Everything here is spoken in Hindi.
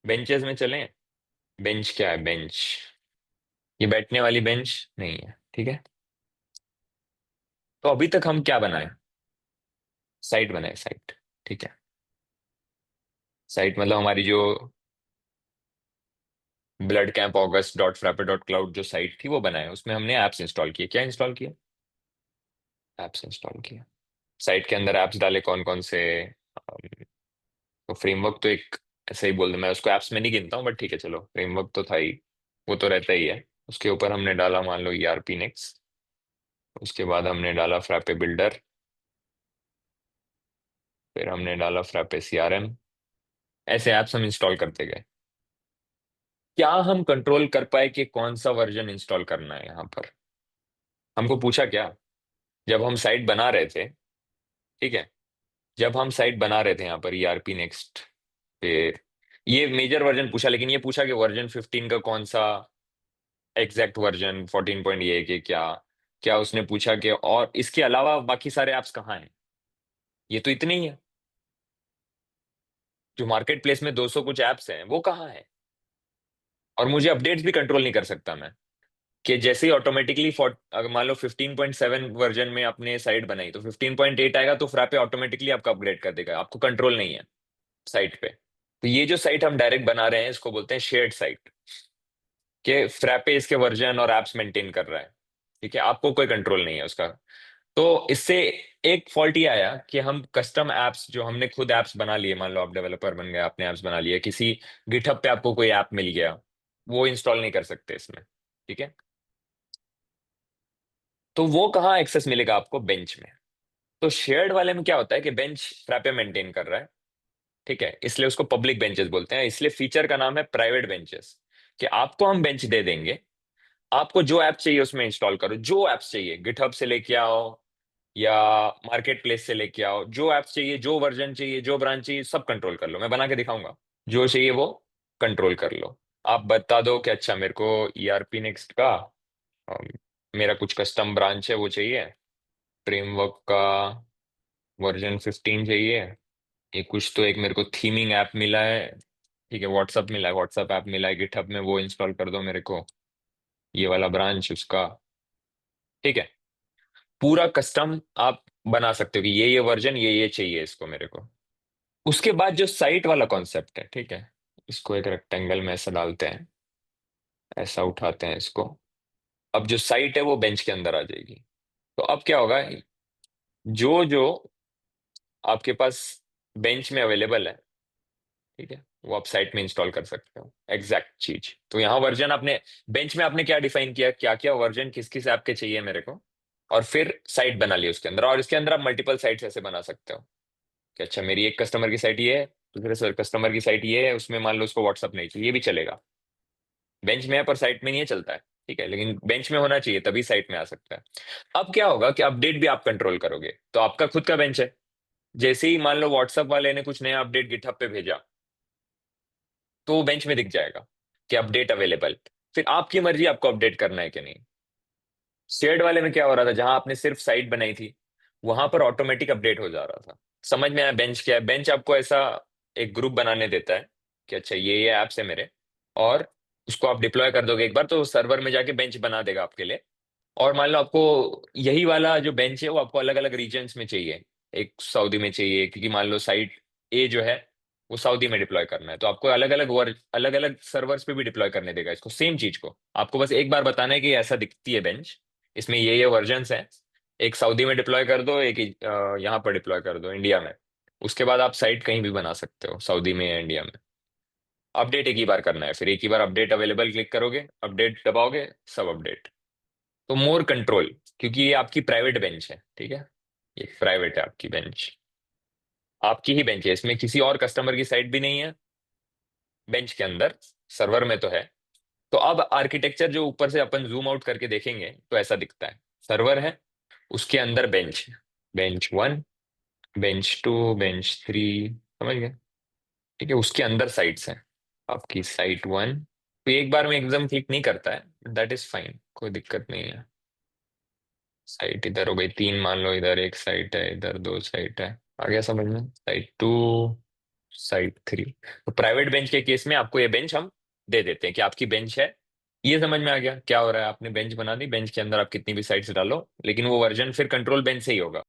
बेंचेस में चलें। बेंच क्या है? बेंच ये बैठने वाली बेंच नहीं है, ठीक है। तो अभी तक हम क्या बनाए? साइट बनाए, साइट। ठीक है। साइट मतलब हमारी जो blood camp August dot frappe dot cloud जो साइट थी वो बनाए, उसमें हमने ऐप्स इंस्टॉल किए। क्या इंस्टॉल किए? ऐप्स इंस्टॉल किए। साइट के अंदर ऐप्स डाले कौन कौन से? तो फ्रेमवर्क तो एक ऐसे ही बोल दो, मैं उसको ऐप्स में नहीं गिनता हूँ, बट ठीक है चलो, फ्रेमवर्क तो था ही, वो तो रहता ही है। उसके ऊपर हमने डाला मान लो ईआरपी नेक्स्ट। उसके बाद हमने डाला फ्रैपे बिल्डर। फिर हमने डाला फ्रैपे सीआरएम। ऐसे ऐप्स हम इंस्टॉल करते गए। क्या हम कंट्रोल कर पाए कि कौन सा वर्जन इंस्टॉल करना है यहाँ पर? हमको पूछा क्या जब हम साइट बना रहे थे? ठीक है। जब हम साइट बना रहे थे यहाँ पर ईआरपी नेक्स्ट पे, ये मेजर वर्जन पूछा, लेकिन ये पूछा कि वर्जन 15 का कौन सा एग्जैक्ट वर्जन, 14 पॉइंट ये कि क्या, क्या उसने पूछा कि और इसके अलावा बाकी सारे ऐप्स कहाँ हैं? ये तो इतने ही है। जो मार्केट प्लेस में 200 कुछ ऐप्स हैं वो कहाँ है? और मुझे अपडेट्स भी कंट्रोल नहीं कर सकता मैं, कि जैसे ही ऑटोमेटिकली अगर मान लो 15.7 वर्जन में आपने साइट बनाई तो 15.8 आएगा तो फ्रैपे ऑटोमेटिकली आपका अपग्रेड कर देगा, आपको कंट्रोल नहीं है साइट पे। तो ये जो साइट हम डायरेक्ट बना रहे हैं इसको बोलते हैं शेयर्ड साइट, कि फ्रैपे इसके वर्जन और एप्स मेंटेन कर रहा है। ठीक है, आपको कोई कंट्रोल नहीं है उसका। तो इससे एक फॉल्ट ये आया कि हम कस्टम एप्स जो हमने खुद एप्स बना लिए, मान लो आप डेवलपर बन गए, आपने एप्स बना लिए, किसी गिटहब पे आपको कोई ऐप मिल गया, वो इंस्टॉल नहीं कर सकते इसमें। ठीक है। तो वो कहाँ एक्सेस मिलेगा आपको? बेंच में। तो शेयर्ड वाले में क्या होता है कि बेंच फ्रैपे मेंटेन कर रहा है। ठीक है, इसलिए उसको पब्लिक बेंचेस बोलते हैं, इसलिए फीचर का नाम है प्राइवेट बेंचेस। कि आपको हम बेंच दे देंगे, आपको जो ऐप चाहिए उसमें इंस्टॉल करो, जो ऐप्स चाहिए गिटहब से लेके आओ या मार्केट प्लेस से लेके आओ, जो ऐप्स चाहिए, जो वर्जन चाहिए, जो ब्रांच चाहिए, सब कंट्रोल कर लो, मैं बना के दिखाऊंगा। जो चाहिए वो कंट्रोल कर लो। आप बता दो कि अच्छा मेरे को ईआरपी नेक्स्ट का अम, मेरा कुछ कस्टम ब्रांच है वो चाहिए, फ्रेमवर्क का वर्जन 15 चाहिए, ये कुछ तो एक मेरे को थीमिंग ऐप मिला है, ठीक है, व्हाट्सअप मिला है, व्हाट्सअप ऐप मिला है गिटहब में, वो इंस्टॉल कर दो मेरे को, ये वाला ब्रांच उसका। ठीक है। पूरा कस्टम आप बना सकते हो कि ये वर्जन ये चाहिए इसको मेरे को। उसके बाद जो साइट वाला कॉन्सेप्ट है, ठीक है, इसको एक रेक्टेंगल में ऐसा डालते हैं, ऐसा उठाते हैं इसको। अब जो साइट है वो बेंच के अंदर आ जाएगी। तो अब क्या होगा, जो जो आपके पास बेंच में अवेलेबल है, ठीक है, वो आप साइट में इंस्टॉल कर सकते हो एग्जैक्ट चीज। तो यहाँ वर्जन आपने, बेंच में आपने क्या डिफाइन किया, क्या क्या वर्जन किस किस ऐप के चाहिए मेरे को, और फिर साइट बना ली उसके अंदर। और इसके अंदर आप मल्टीपल साइट्स ऐसे बना सकते हो कि अच्छा मेरी एक कस्टमर की साइट ये है, दूसरे कस्टमर की साइट ये है, उसमें मान लो उसको व्हाट्सअप नहीं चाहिए, ये भी चलेगा। बेंच में है पर साइट में नहीं है, चलता है। ठीक है, लेकिन बेंच में होना चाहिए तभी साइट में आ सकता है। अब क्या होगा कि अपडेट भी आप कंट्रोल करोगे, तो आपका खुद का बेंच है। जैसे ही मान लो व्हाट्सअप वाले ने कुछ नया अपडेट गिटहब पे भेजा, तो वो बेंच में दिख जाएगा कि अपडेट अवेलेबल। फिर आपकी मर्जी आपको अपडेट करना है कि नहीं। शेयर्ड वाले में क्या हो रहा था, जहां आपने सिर्फ साइट बनाई थी वहां पर ऑटोमेटिक अपडेट हो जा रहा था। समझ में आया बेंच क्या है? बेंच आपको ऐसा एक ग्रुप बनाने देता है कि अच्छा ये ऐप्स है मेरे, और उसको आप डिप्लॉय कर दोगे एक बार तो सर्वर में जाके बेंच बना देगा आपके लिए। और मान लो आपको यही वाला जो बेंच है वो आपको अलग अलग रीजन्स में चाहिए, एक सऊदी में चाहिए क्योंकि मान लो साइट ए जो है वो सऊदी में डिप्लॉय करना है, तो आपको अलग अलग अलग अलग सर्वर्स पे भी डिप्लॉय करने देगा इसको, सेम चीज को। आपको बस एक बार बताना है कि ऐसा दिखती है बेंच, इसमें ये वर्जन्स हैं, एक सऊदी में डिप्लॉय कर दो, एक यहाँ पर डिप्लॉय कर दो इंडिया में। उसके बाद आप साइट कहीं भी बना सकते हो, सऊदी में या इंडिया में। अपडेट एक ही बार करना है, फिर एक ही बार अपडेट अवेलेबल क्लिक करोगे, अपडेट दबाओगे, सब अपडेट। तो मोर कंट्रोल, क्योंकि ये आपकी प्राइवेट बेंच है, ठीक है, ये प्राइवेट है आपकी बेंच, आपकी ही बेंच है, इसमें किसी और कस्टमर की साइट भी नहीं है बेंच के अंदर, सर्वर में तो है। तो अब आर्किटेक्चर जो ऊपर से अपन जूम आउट करके देखेंगे तो ऐसा दिखता है, सर्वर है, उसके अंदर बेंच है, बेंच 1, बेंच 2, बेंच 3, समझ गए? ठीक है, उसके अंदर साइट्स हैं, आपकी साइट 1। तो एक बार में एकदम क्लिक नहीं करता है, दैट इज फाइन, कोई दिक्कत नहीं है। साइट इधर हो गई 3, मान लो इधर एक साइट है, इधर 2 साइट है, आ गया समझ में? Site 2, side three. तो प्राइवेट बेंच के केस में आपको ये बेंच हम दे देते हैं कि आपकी बेंच है। ये समझ में आ गया क्या हो रहा है? आपने बेंच बना दी, बेंच के अंदर आप कितनी भी साइड्स डालो, लेकिन वो वर्जन फिर कंट्रोल बेंच से ही होगा।